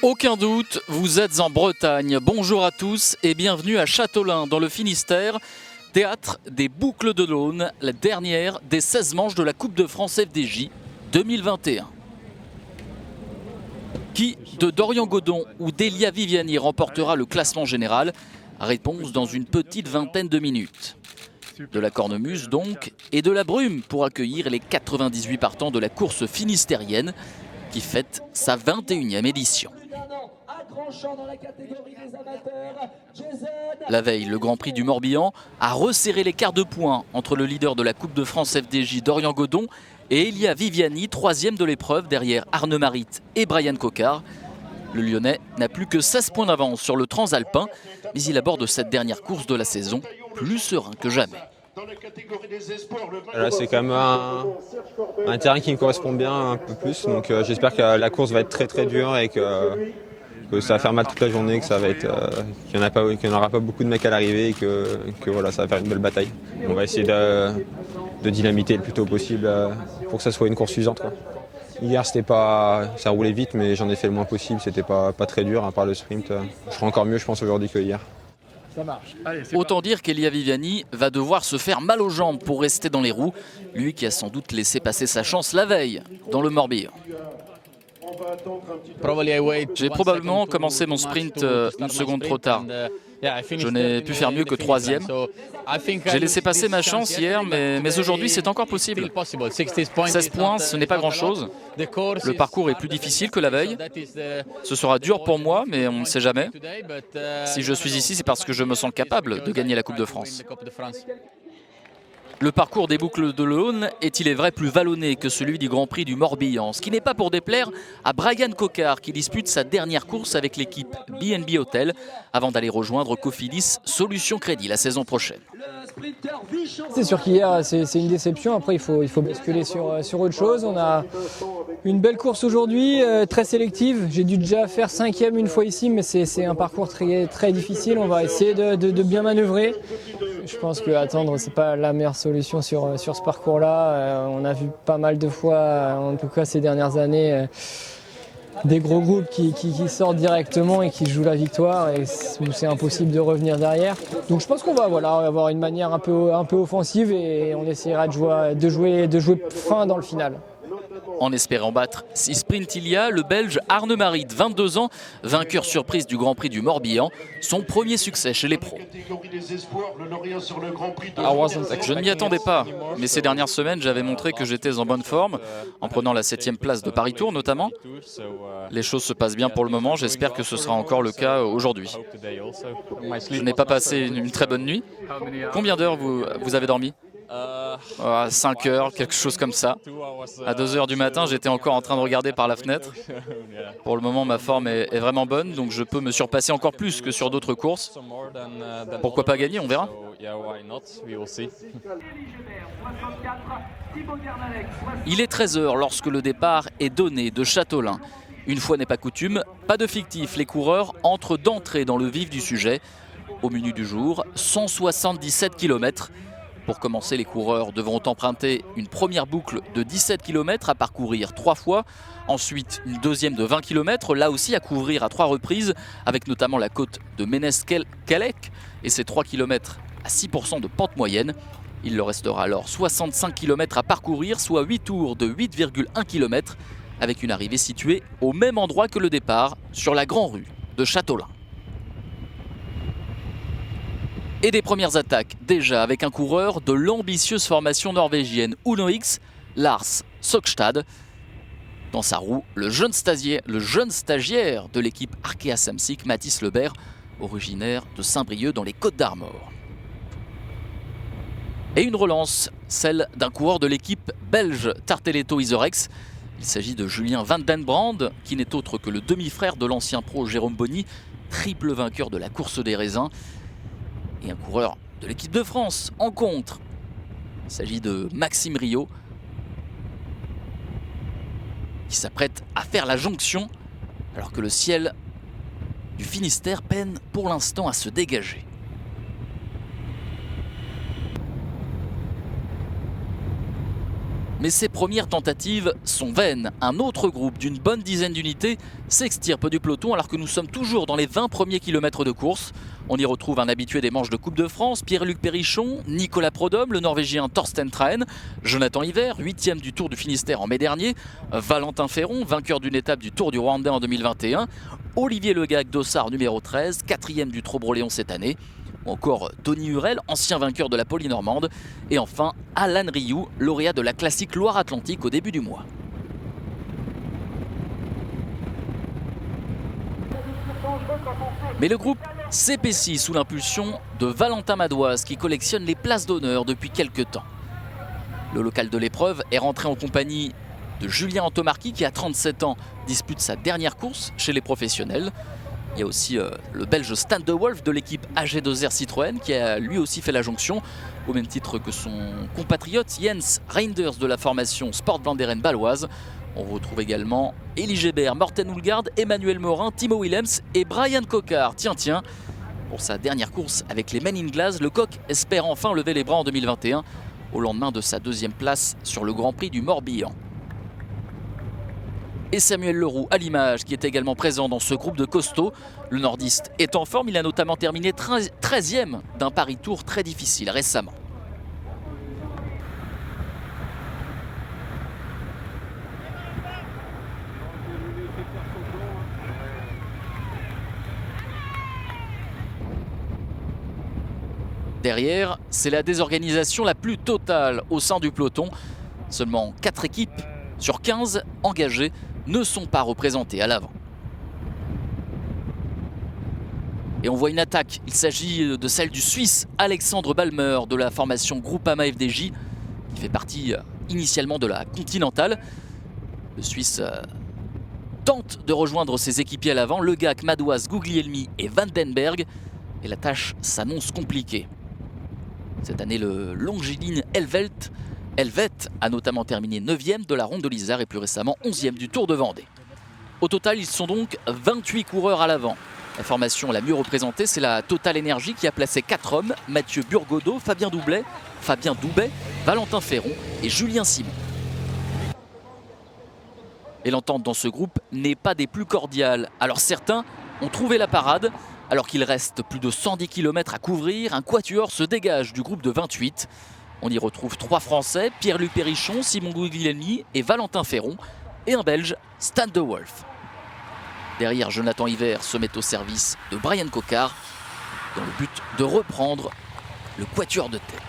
Aucun doute, vous êtes en Bretagne. Bonjour à tous et bienvenue à Châteaulin dans le Finistère, théâtre des Boucles de l'Aune, la dernière des 16 manches de la Coupe de France FDJ 2021. Qui de Dorian Godon ou d'Elia Viviani remportera le classement général? Réponse dans une petite vingtaine de minutes. De la cornemuse donc, et de la brume pour accueillir les 98 partants de la course finistérienne qui fête sa 21e édition. La veille, le Grand Prix du Morbihan a resserré l'écart de points entre le leader de la Coupe de France FDJ Dorian Godon et Elia Viviani, troisième de l'épreuve derrière Arne Marit et Brian Coquard. Le Lyonnais n'a plus que 16 points d'avance sur le Transalpin, mais il aborde cette dernière course de la saison plus serein que jamais. Là, c'est quand même un terrain qui me correspond bien un peu plus, donc j'espère que la course va être très dure et que ça va faire mal toute la journée, que ça va être, qu'il n'y aura pas beaucoup de mecs à l'arrivée et que voilà, ça va faire une belle bataille. On va essayer de dynamiter le plus tôt possible pour que ça soit une course usante, quoi. Hier, ça roulait vite, mais j'en ai fait le moins possible. C'était pas très dur, à part le sprint. Je serai encore mieux, je pense, aujourd'hui que hier. Ça marche. Allez, autant dire qu'Elia Viviani va devoir se faire mal aux jambes pour rester dans les roues. Lui qui a sans doute laissé passer sa chance la veille dans le Morbihan. J'ai probablement commencé mon sprint une seconde trop tard. Je n'ai pu faire mieux que troisième. J'ai laissé passer ma chance hier, mais aujourd'hui c'est encore possible. 16 points, ce n'est pas grand-chose. Le parcours est plus difficile que la veille. Ce sera dur pour moi, mais on ne sait jamais. Si je suis ici, c'est parce que je me sens capable de gagner la Coupe de France. Le parcours des Boucles de l'Aune est, il est vrai, plus vallonné que celui du Grand Prix du Morbihan, ce qui n'est pas pour déplaire à Brian Coquard qui dispute sa dernière course avec l'équipe BNB Hotel avant d'aller rejoindre Cofidis Solutions Crédit la saison prochaine. C'est sûr qu'hier c'est une déception, après il faut basculer sur autre chose. On a une belle course aujourd'hui, très sélective. J'ai dû déjà faire 5e une fois ici, mais c'est un parcours très difficile. On va essayer de bien manœuvrer. Je pense qu'attendre, c'est pas la meilleure solution sur ce parcours-là. On a vu pas mal de fois, en tout cas ces dernières années, des gros groupes qui sortent directement et qui jouent la victoire, et c'est impossible de revenir derrière. Donc je pense qu'on va avoir une manière un peu offensive et on essaiera de jouer fin dans le final. En espérant battre, si sprint il y a, le Belge Arne Marit, 22 ans, vainqueur surprise du Grand Prix du Morbihan, son premier succès chez les pros. Je ne m'y attendais pas, mais ces dernières semaines, j'avais montré que j'étais en bonne forme, en prenant la 7e place de Paris-Tours notamment. Les choses se passent bien pour le moment, j'espère que ce sera encore le cas aujourd'hui. Je n'ai pas passé une très bonne nuit. Combien d'heures vous avez dormi ? 5 heures, quelque chose comme ça. À 2 heures du matin, j'étais encore en train de regarder par la fenêtre. Pour le moment, ma forme est vraiment bonne, donc je peux me surpasser encore plus que sur d'autres courses. Pourquoi pas gagner, on verra. Il est 13h lorsque le départ est donné de Châteaulin. Une fois n'est pas coutume, pas de fictif, les coureurs entrent d'entrée dans le vif du sujet. Au menu du jour, 177 km. Pour commencer, les coureurs devront emprunter une première boucle de 17 km à parcourir 3 fois. Ensuite, une deuxième de 20 km, là aussi à couvrir à 3 reprises, avec notamment la côte de Ménez-Callec et ses 3 km à 6% de pente moyenne. Il leur restera alors 65 km à parcourir, soit 8 tours de 8,1 km, avec une arrivée située au même endroit que le départ, sur la Grand Rue de Châteaulin. Et des premières attaques, déjà avec un coureur de l'ambitieuse formation norvégienne Uno X, Lars Søkstad. Dans sa roue, le jeune stagiaire de l'équipe Arkea Samsic, Mathis Lebert, originaire de Saint-Brieuc dans les Côtes-d'Armor. Et une relance, celle d'un coureur de l'équipe belge Tarteletto Isorex. Il s'agit de Julien Van den Brand, qui n'est autre que le demi-frère de l'ancien pro Jérôme Bonny, triple vainqueur de la course des raisins. Et un coureur de l'équipe de France en contre. Il s'agit de Maxime Rio qui s'apprête à faire la jonction alors que le ciel du Finistère peine pour l'instant à se dégager. Mais ses premières tentatives sont vaines. Un autre groupe d'une bonne dizaine d'unités s'extirpe du peloton alors que nous sommes toujours dans les 20 premiers kilomètres de course. On y retrouve un habitué des manches de Coupe de France, Pierre-Luc Périchon, Nicolas Prodhomme, le Norvégien Torsten Trahen, Jonathan Hiver, 8e du Tour du Finistère en mai dernier, Valentin Ferron, vainqueur d'une étape du Tour du Rwanda en 2021, Olivier Legac Dossard numéro 13, 4e du Trobroléon cette année, ou encore Tony Hurel, ancien vainqueur de la Polynormande, et enfin Alan Rioux, lauréat de la classique Loire-Atlantique au début du mois. Mais le groupe s'épaissit sous l'impulsion de Valentin Madoise qui collectionne les places d'honneur depuis quelques temps. Le local de l'épreuve est rentré en compagnie de Julien Antomarchi qui à 37 ans dispute sa dernière course chez les professionnels. Il y a aussi le belge Stan de Wolf de l'équipe AG2R Citroën qui a lui aussi fait la jonction au même titre que son compatriote Jens Reinders de la formation Sport Vlaanderen baloise. On retrouve également Elie Gébert, Morten Houlgaard, Emmanuel Morin, Timo Willems et Brian Coquard. Tiens, pour sa dernière course avec les Men in Glass, le coq espère enfin lever les bras en 2021 au lendemain de sa deuxième place sur le Grand Prix du Morbihan. Et Samuel Leroux à l'image qui est également présent dans ce groupe de costauds. Le nordiste est en forme, il a notamment terminé 13e d'un Paris-Tour très difficile récemment. Derrière, c'est la désorganisation la plus totale au sein du peloton. Seulement 4 équipes sur 15 engagées ne sont pas représentées à l'avant. Et on voit une attaque, il s'agit de celle du Suisse Alexandre Balmer de la formation Groupama FDJ qui fait partie initialement de la Continentale. Le Suisse tente de rejoindre ses équipiers à l'avant, Le Gac, Madoise, Guglielmi et Vandenberg. Et la tâche s'annonce compliquée. Cette année, le Longiligne Helvet a notamment terminé 9e de la Ronde de l'Isère et plus récemment 11e du Tour de Vendée. Au total, ils sont donc 28 coureurs à l'avant. La formation la mieux représentée, c'est la Total Energy qui a placé 4 hommes, Mathieu Burgodeau, Fabien Doubet, Valentin Ferron et Julien Simon. Et l'entente dans ce groupe n'est pas des plus cordiales. Alors certains ont trouvé la parade. Alors qu'il reste plus de 110 km à couvrir, un quatuor se dégage du groupe de 28. On y retrouve 3 Français, Pierre-Luc Périchon, Simon Guglielmi et Valentin Ferron, et un Belge, Stan de Wolf. Derrière, Jonathan Hiver se met au service de Brian Coquard dans le but de reprendre le quatuor de tête.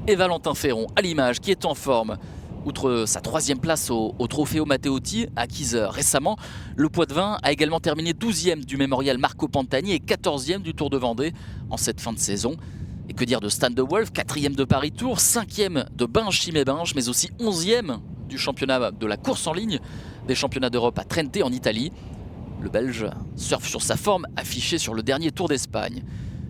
Et Valentin Ferron à l'image qui est en forme. Outre sa 3e place au Trofeo Matteotti acquise récemment, le Poitevin a également terminé 12e du mémorial Marco Pantani et 14e du Tour de Vendée en cette fin de saison. Et que dire de Stan de Wolf, 4e de Paris-Tour, 5e de Binche-Chimay-Binche, mais aussi 11e du championnat de la course en ligne des championnats d'Europe à Trente en Italie. Le Belge surfe sur sa forme affichée sur le dernier Tour d'Espagne.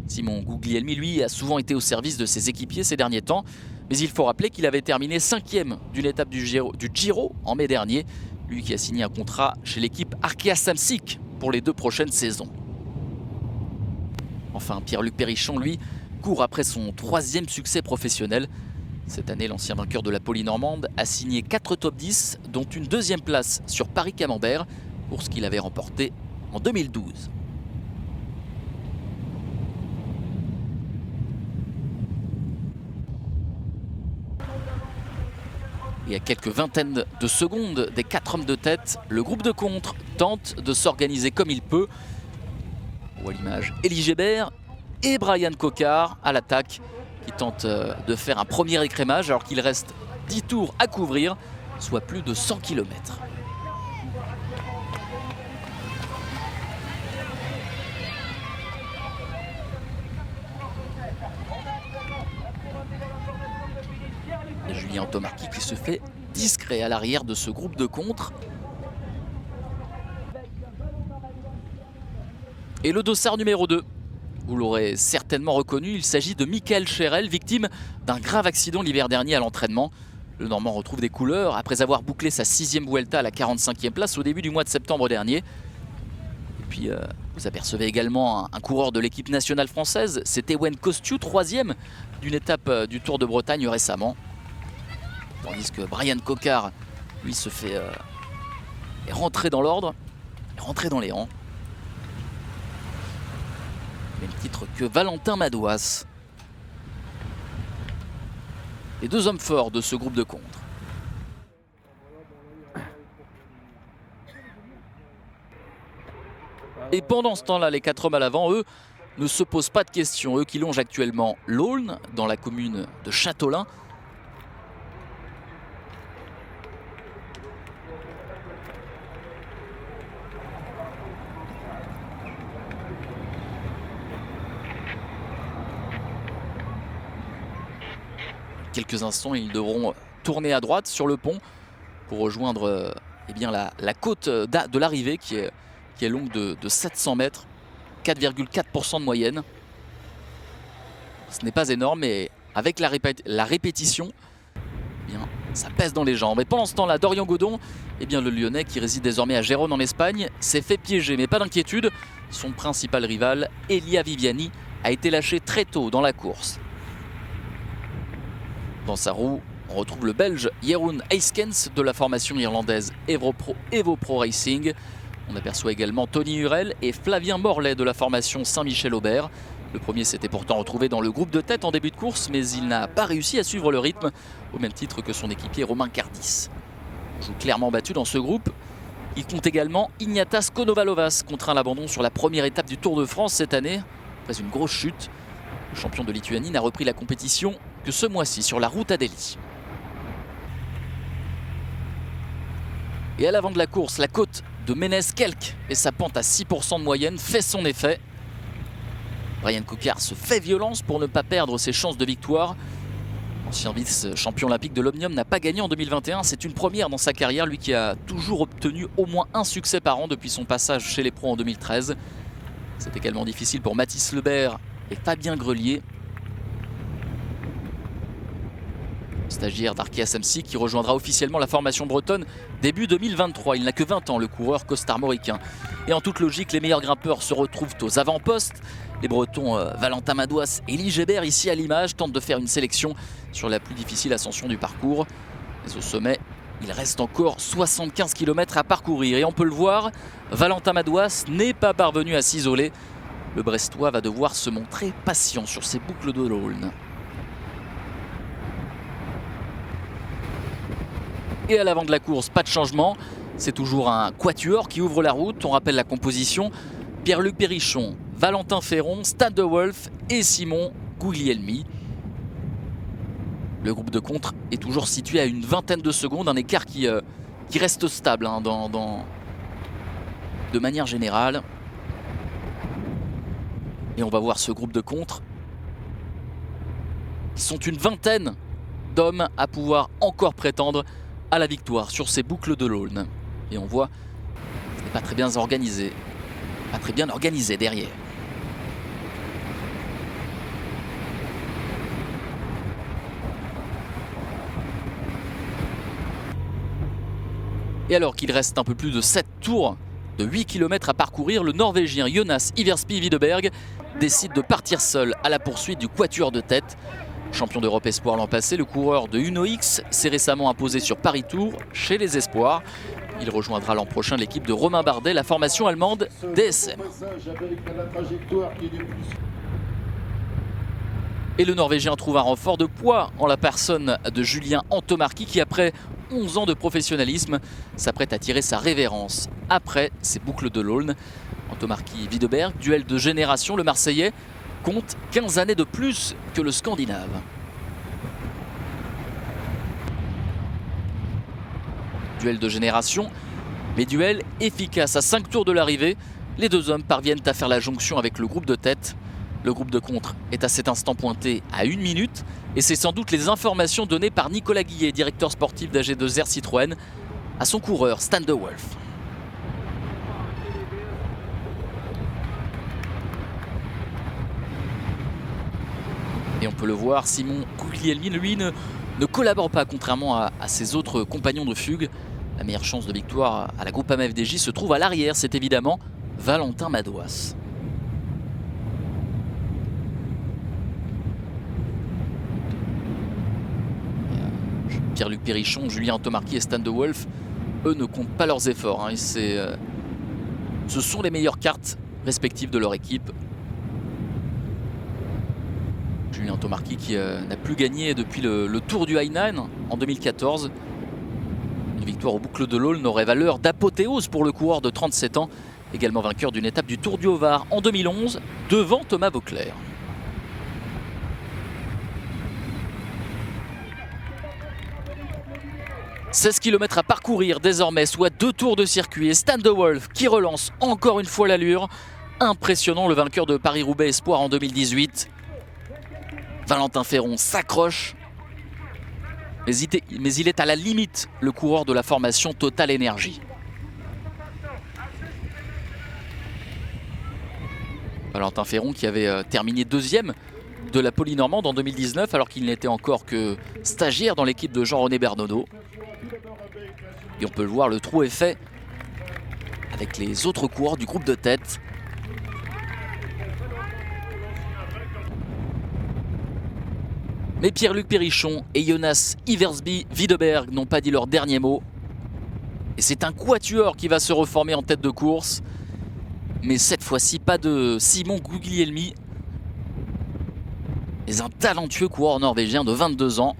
Simon Guglielmi, lui, a souvent été au service de ses équipiers ces derniers temps. Mais il faut rappeler qu'il avait terminé 5e d'une étape du Giro en mai dernier. Lui qui a signé un contrat chez l'équipe Arkea Samsic pour les 2 prochaines saisons. Enfin, Pierre-Luc Périchon, lui, court après son 3e succès professionnel. Cette année, l'ancien vainqueur de la Polynormande a signé 4 top 10, dont une 2e place sur Paris-Camembert, course qu'il avait remportée en 2012. Et à quelques vingtaines de secondes des 4 hommes de tête, le groupe de contre tente de s'organiser comme il peut. Ou à l'image, Elie Gébert et Brian Coquard à l'attaque qui tentent de faire un premier écrémage alors qu'il reste 10 tours à couvrir, soit plus de 100 km. Et Julien Antomarchi qui se fait discret à l'arrière de ce groupe de contre. Et le dossard numéro 2, vous l'aurez certainement reconnu, il s'agit de Michael Cherel, victime d'un grave accident l'hiver dernier à l'entraînement. Le Normand retrouve des couleurs après avoir bouclé sa 6e Vuelta à la 45e place au début du mois de septembre dernier. Puis vous apercevez également un coureur de l'équipe nationale française, c'était Ewen Kostiou, 3e d'une étape du Tour de Bretagne récemment. Tandis que Brian Cocard, lui, se fait est rentré dans l'ordre, est rentré dans les rangs. Même titre que Valentin Madouas. Les 2 hommes forts de ce groupe de contre. Et pendant ce temps-là, les 4 hommes à l'avant, eux, ne se posent pas de questions. Eux qui longent actuellement l'Aulne, dans la commune de Châteaulin. Quelques instants, ils devront tourner à droite sur le pont pour rejoindre eh bien, la côte de l'arrivée qui est longue de 700 mètres, 4,4% de moyenne. Ce n'est pas énorme, mais avec la répétition, eh bien, ça pèse dans les jambes. Et pendant ce temps-là, Dorian Godon, eh bien, le Lyonnais qui réside désormais à Gérone en Espagne, s'est fait piéger, mais pas d'inquiétude. Son principal rival, Elia Viviani, a été lâché très tôt dans la course. Dans sa roue, on retrouve le Belge Jeroen Eyskens de la formation irlandaise EvoPro Racing. On aperçoit également Tony Hurel et Flavien Morlet de la formation Saint-Michel-Aubert. Le premier s'était pourtant retrouvé dans le groupe de tête en début de course, mais il n'a pas réussi à suivre le rythme, au même titre que son équipier Romain Cardis. On joue clairement battu dans ce groupe. Il compte également Ignatas Konovalovas, contraint à l'abandon sur la première étape du Tour de France cette année, après une grosse chute. Le champion de Lituanie n'a repris la compétition que ce mois-ci sur la route à Delhi. Et à l'avant de la course, la côte de Ménez-Kelk et sa pente à 6% de moyenne fait son effet. Brian Cocard se fait violence pour ne pas perdre ses chances de victoire. L'ancien vice-champion olympique de l'Omnium n'a pas gagné en 2021. C'est une première dans sa carrière, lui qui a toujours obtenu au moins un succès par an depuis son passage chez les pros en 2013. C'est également difficile pour Mathis Lebert et Fabien Grelier, stagiaire d'Arkea Samsic, qui rejoindra officiellement la formation bretonne début 2023. Il n'a que 20 ans, le coureur costarmoricain. Et en toute logique, les meilleurs grimpeurs se retrouvent aux avant-postes. Les Bretons Valentin Madouas et Elie Gébert, ici à l'image, tentent de faire une sélection sur la plus difficile ascension du parcours. Mais au sommet, il reste encore 75 km à parcourir. Et on peut le voir, Valentin Madouas n'est pas parvenu à s'isoler. Le Brestois va devoir se montrer patient sur ses boucles de l'Aulne. Et à l'avant de la course, pas de changement. C'est toujours un quatuor qui ouvre la route. On rappelle la composition. Pierre-Luc Perrichon, Valentin Ferron, Stan de Wolf et Simon Guglielmi. Le groupe de contre est toujours situé à une vingtaine de secondes. Un écart qui reste stable hein, de manière générale. Et on va voir ce groupe de contre. Ils sont une vingtaine d'hommes à pouvoir encore prétendre à la victoire sur ces boucles de l'Aulne. Et on voit que ce n'est pas très bien organisé. Pas très bien organisé derrière. Et alors qu'il reste un peu plus de 7 tours de 8 km à parcourir, le Norvégien Jonas Iversby Widerberg décide de partir seul à la poursuite du quatuor de tête. Champion d'Europe Espoir l'an passé, le coureur de Uno X s'est récemment imposé sur Paris Tour chez les Espoirs. Il rejoindra l'an prochain l'équipe de Romain Bardet, la formation allemande DSM. Et le Norvégien trouve un renfort de poids en la personne de Julien Antomarchi qui, après 11 ans de professionnalisme, s'apprête à tirer sa révérence après ces boucles de l'Aulne. Antomarchi-Widerberg, duel de génération, le Marseillais compte 15 années de plus que le Scandinave. Duel de génération, mais duel efficace. À 5 tours de l'arrivée, les deux hommes parviennent à faire la jonction avec le groupe de tête. Le groupe de contre est à cet instant pointé à 1 minute et c'est sans doute les informations données par Nicolas Guillet, directeur sportif d'AG2R Citroën, à son coureur Stan de Wolf. Et on peut le voir, Simon Guglielmi, lui, ne collabore pas, contrairement à ses autres compagnons de fugue. La meilleure chance de victoire à la Groupama FDJ se trouve à l'arrière, c'est évidemment Valentin Madouas. Pierre-Luc Périchon, Julien Tomarky et Stan de Wolf, eux ne comptent pas leurs efforts. Hein. Ce sont les meilleures cartes respectives de leur équipe. Julien Tomarky qui n'a plus gagné depuis le Tour du Hainan en 2014. Une victoire aux boucles de l'Aulne aurait valeur d'apothéose pour le coureur de 37 ans, également vainqueur d'une étape du Tour du Haut-Var en 2011 devant Thomas Vauclair. « 16 km à parcourir désormais, soit 2 tours de circuit. Et Stan de Wolf qui relance encore une fois l'allure. Impressionnant, le vainqueur de Paris-Roubaix Espoir en 2018. Valentin Ferron s'accroche. Mais il est à la limite, le coureur de la formation Total Energy. Valentin Ferron qui avait terminé deuxième de la Polynormande en 2019 alors qu'il n'était encore que stagiaire dans l'équipe de Jean-René Bernodeau. Et on peut le voir, le trou est fait avec les autres coureurs du groupe de tête. Mais Pierre-Luc Périchon et Jonas Iversby Wideberg n'ont pas dit leur dernier mot. Et c'est un quatuor qui va se reformer en tête de course. Mais cette fois-ci, pas de Simon Guglielmi, mais un talentueux coureur norvégien de 22 ans.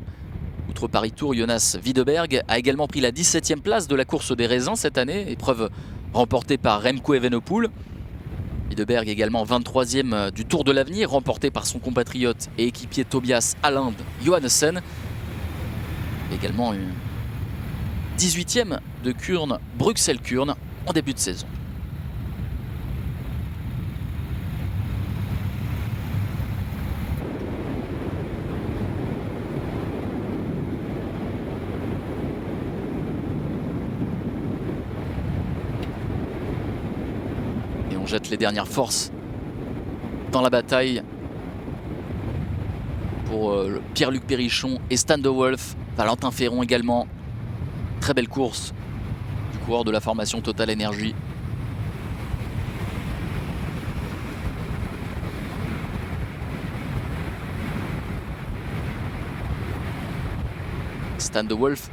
Outre Paris-Tour, Jonas Wideberg a également pris la 17e place de la course des raisins cette année, épreuve remportée par Remco Evenepoel. Wideberg également 23e du Tour de l'Avenir, remporté par son compatriote et équipier Tobias Allende Johannessen. Également une 18e de Kuurne, Bruxelles-Kuurne en début de saison. On jette les dernières forces dans la bataille pour Pierre-Luc Périchon et Stan de Wolf. Valentin Ferron également. Très belle course du coureur de la formation Total Energy. Stan de Wolf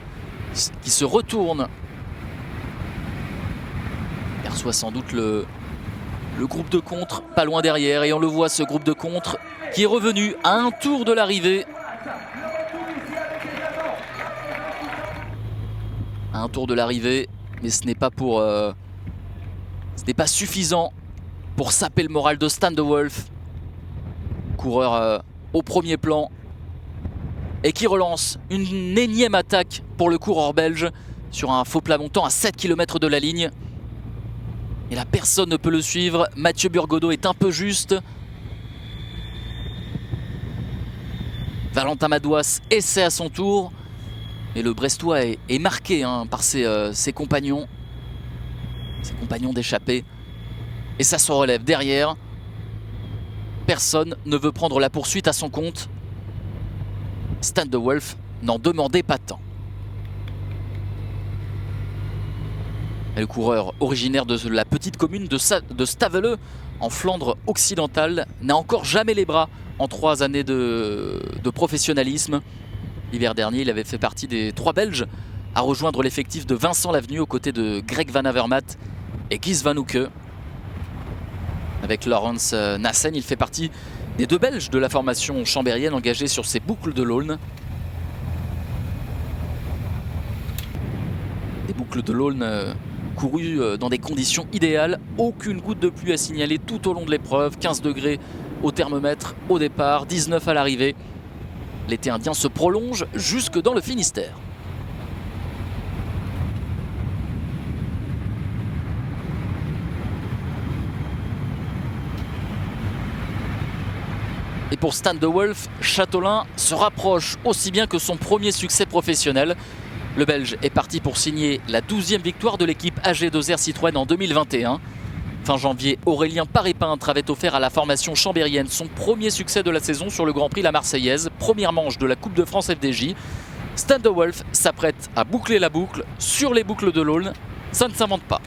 qui se retourne. Il reçoit sans doute le groupe de contre, pas loin derrière. Et on le voit, ce groupe de contre qui est revenu à un tour de l'arrivée. À un tour de l'arrivée, mais ce n'est pas suffisant pour saper le moral de Stan de Wolf. Coureur au premier plan et qui relance une énième attaque pour le coureur belge sur un faux plat montant à 7 km de la ligne. Et là, personne ne peut le suivre. Mathieu Burgodeau est un peu juste. Valentin Madouas essaie à son tour. Et le Brestois est marqué par ses compagnons. Ses compagnons d'échappée. Et ça se relève derrière. Personne ne veut prendre la poursuite à son compte. Stan de Wolf n'en demandait pas tant. Et le coureur originaire de la petite commune de Stavele en Flandre occidentale n'a encore jamais les bras en 3 années de professionnalisme. L'hiver dernier, il avait fait partie des 3 Belges à rejoindre l'effectif de Vincent Lavenu aux côtés de Greg Van Avermaet et Guy Van Hoeke. Avec Laurens Nassen, il fait partie des 2 Belges de la formation chambérienne engagés sur ces boucles de l'Aulne. Des boucles de l'Aulne courues dans des conditions idéales. Aucune goutte de pluie à signaler tout au long de l'épreuve. 15 degrés au thermomètre au départ, 19 à l'arrivée. L'été indien se prolonge jusque dans le Finistère. Et pour Stan de Wolf, Chatelain se rapproche aussi bien que son premier succès professionnel. Le Belge est parti pour signer la 12e victoire de l'équipe AG2R Citroën en 2021. Fin janvier, Aurélien Paré-Peintre avait offert à la formation chambérienne son premier succès de la saison sur le Grand Prix La Marseillaise, première manche de la Coupe de France FDJ. Stan de Wolf s'apprête à boucler la boucle sur les boucles de l'Aulne. Ça ne s'invente pas.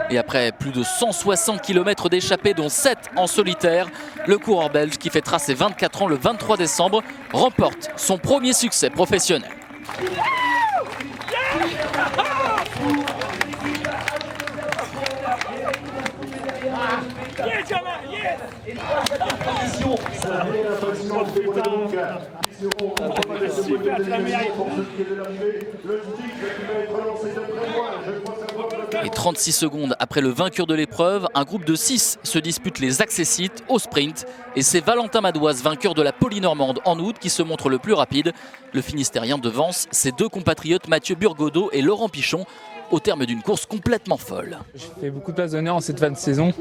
Et après plus de 160 km d'échappée, dont 7 en solitaire, le coureur belge qui fêtera ses 24 ans le 23 décembre remporte son premier succès professionnel. Et 36 secondes après le vainqueur de l'épreuve, un groupe de 6 se dispute les accessites au sprint. Et c'est Valentin Madouas, vainqueur de la Polynormande en août, qui se montre le plus rapide. Le Finistérien devance ses deux compatriotes Mathieu Burgodeau et Laurent Pichon au terme d'une course complètement folle. J'ai fait beaucoup de places d'honneur en cette fin de saison.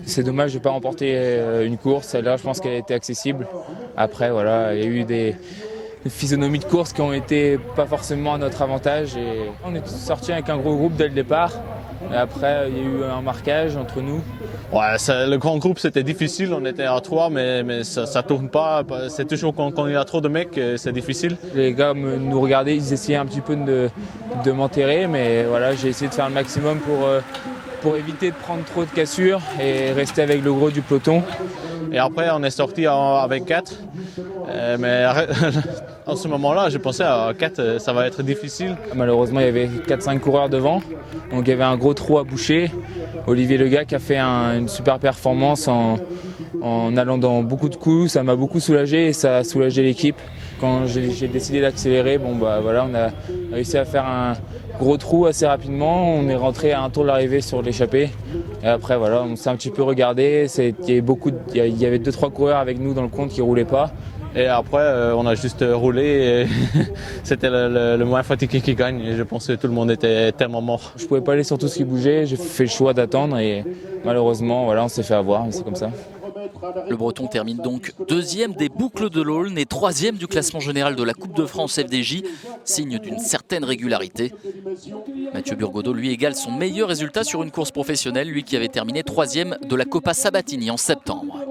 C'est dommage de ne pas remporter une course. Celle-là, je pense qu'elle a été accessible. Après, voilà, il y a eu des physionomies de course qui ont été pas forcément à notre avantage. Et on est sorti avec un gros groupe dès le départ. Et après, il y a eu un marquage entre nous. Ouais, le grand groupe, c'était difficile. On était à 3, mais ça tourne pas. C'est toujours quand il y a trop de mecs, c'est difficile. Les gars nous regardaient, ils essayaient un petit peu de m'enterrer. Mais voilà, j'ai essayé de faire le maximum pour éviter de prendre trop de cassures et rester avec le gros du peloton. Et après, on est sorti avec 4. Mais en ce moment-là, je pensais à 4, ça va être difficile. Malheureusement, il y avait 4-5 coureurs devant. Donc il y avait un gros trou à boucher. Olivier Lega qui a fait une super performance en allant dans beaucoup de coups. Ça m'a beaucoup soulagé et ça a soulagé l'équipe. Quand j'ai décidé d'accélérer, on a réussi à faire un gros trou assez rapidement. On est rentré à un tour de l'arrivée sur l'échappée. Et après, voilà, on s'est un petit peu regardé. Il y avait 2-3 coureurs avec nous dans le compte qui ne roulaient pas. Et après, on a juste roulé et c'était le moins fatigué qui gagne. Et je pense que tout le monde était tellement mort. Je ne pouvais pas aller sur tout ce qui bougeait. J'ai fait le choix d'attendre et malheureusement, voilà, on s'est fait avoir. Mais c'est comme ça. Le Breton termine donc 2e des boucles de l'Aulne et 3e du classement général de la Coupe de France FDJ, signe d'une certaine régularité. Mathieu Burgodeau, lui, égale son meilleur résultat sur une course professionnelle, lui qui avait terminé 3e de la Coppa Sabatini en septembre.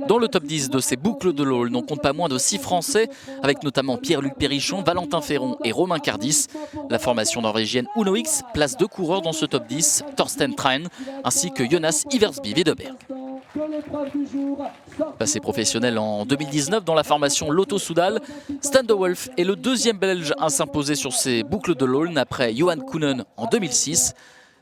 Dans le top 10 de ces boucles de l'Aulne, on compte pas moins de 6 Français, avec notamment Pierre-Luc Périchon, Valentin Ferron et Romain Cardis. La formation norvégienne Uno X place 2 coureurs dans ce top 10, Thorsten Train ainsi que Jonas Iversby Widerberg. Passé professionnel en 2019 dans la formation Lotto Soudal, Stan de Wolf est le 2e Belge à s'imposer sur ces boucles de l'Aulne après Johan Koenen en 2006.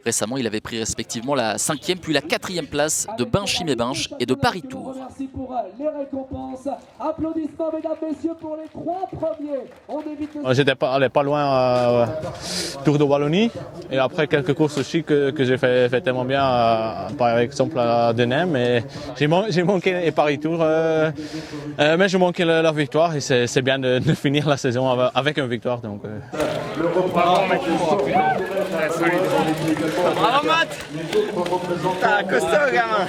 Récemment, il avait pris respectivement la 5e puis la 4e place de Binche-Chimay-Binche et de Paris-Tours. Merci pour les récompenses. Applaudissements, mesdames, messieurs, pour les 3 premiers. J'étais pas loin Tour de Wallonie. Et après quelques courses aussi que j'ai fait tellement bien, par exemple à Denain. Mais j'ai manqué Paris-Tours. Mais j'ai manqué la victoire. Et c'est bien de finir la saison avec une victoire. Donc, Bravo Matt! T'as costaud gamin!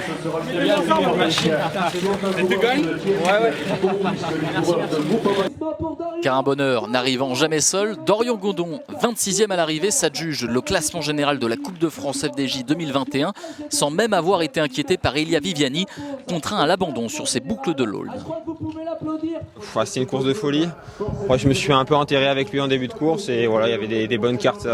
Et tu gagnes? Ouais. Car un bonheur n'arrivant jamais seul, Dorian Godon, 26e à l'arrivée, s'adjuge le classement général de la Coupe de France FDJ 2021, sans même avoir été inquiété par Elia Viviani, contraint à l'abandon sur ses boucles de l'Aulne. C'était une course de folie. Moi, je me suis un peu enterré avec lui en début de course et voilà, il y avait des bonnes cartes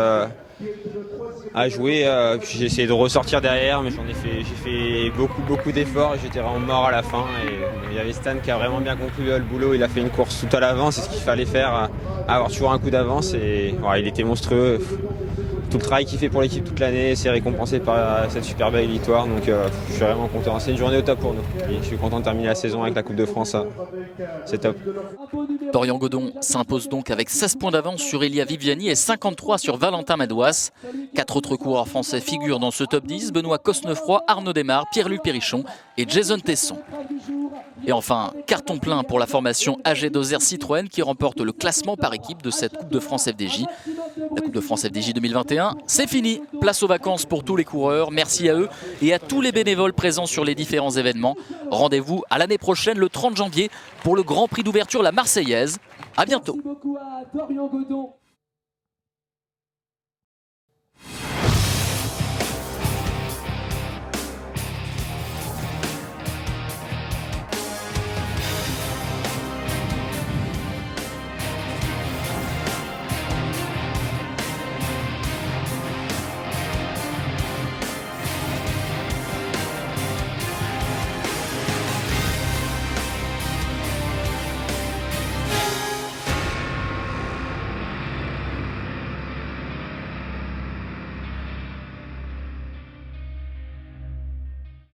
à jouer. Puis j'ai essayé de ressortir derrière, mais j'ai fait beaucoup d'efforts et j'étais vraiment mort à la fin. Et il y avait Stan qui a vraiment bien conclu le boulot. Il a fait une course tout à l'avance, c'est ce qu'il fallait faire, avoir toujours un coup d'avance. Et voilà, il était monstrueux. Tout le travail qu'il fait pour l'équipe toute l'année, c'est récompensé par cette super belle victoire. Donc je suis vraiment content. C'est une journée au top pour nous. Et je suis content de terminer la saison avec la Coupe de France. C'est top. Dorian Godon s'impose donc avec 16 points d'avance sur Elia Viviani et 53 sur Valentin Madouas. 4 autres coureurs français figurent dans ce top 10, Benoît Cosnefroy, Arnaud Desmar, Pierre-Luc Périchon et Jason Tesson. Et enfin, carton plein pour la formation AG2R Citroën qui remporte le classement par équipe de cette Coupe de France FDJ. La Coupe de France FDJ 2021, c'est fini. Place aux vacances pour tous les coureurs. Merci à eux et à tous les bénévoles présents sur les différents événements. Rendez-vous à l'année prochaine, le 30 janvier, pour le Grand Prix d'ouverture La Marseillaise. À bientôt. Merci beaucoup à Dorian Godon.